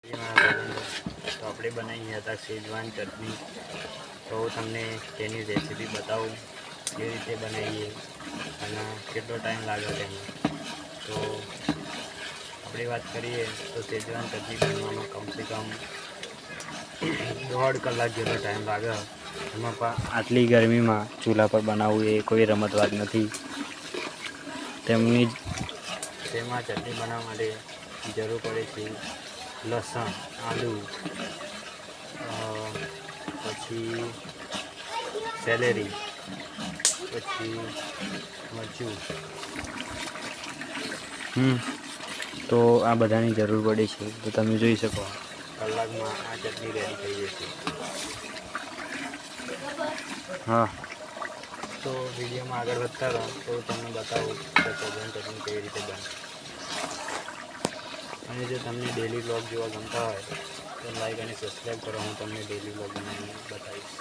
તો આપણે બનાવી હતા શેજવાન ચટણી। તો હું તમને તેની રેસીપી બતાવું કેવી રીતે બનાવીએ અને કેટલો ટાઈમ લાગે તેમાં। તો આપણે વાત કરીએ તો શેજવાન ચટણી બનવામાં કમસે કમ 1.5 કલાક જેટલો ટાઈમ લાગે। એમાં પણ આટલી ગરમીમાં ચૂલા પર બનાવવું એ કોઈ રમત વાત નથી। તેમાં ચટણી બનાવવા માટે જરૂર પડે છે લસણ, આદુ, પછી સેલેરી, પછી મરચું। તો આ બધાની જરૂર પડે છે। તો તમે જોઈ શકો કલાકમાં આ ચટણી રેડી થઈ જશે। હા, તો વિડીયોમાં આગળ વધતા રહો તો તમને બતાવું કે શેજવાન ચટણી કેવી રીતે બને। અને જો તમને ડેલી બ્લોગ જોવા ગમતા હોય તો લાઈક અને સબસ્ક્રાઈબ કરો। હું તમને ડેલી બ્લોગ બનાવીને બતાવીશ।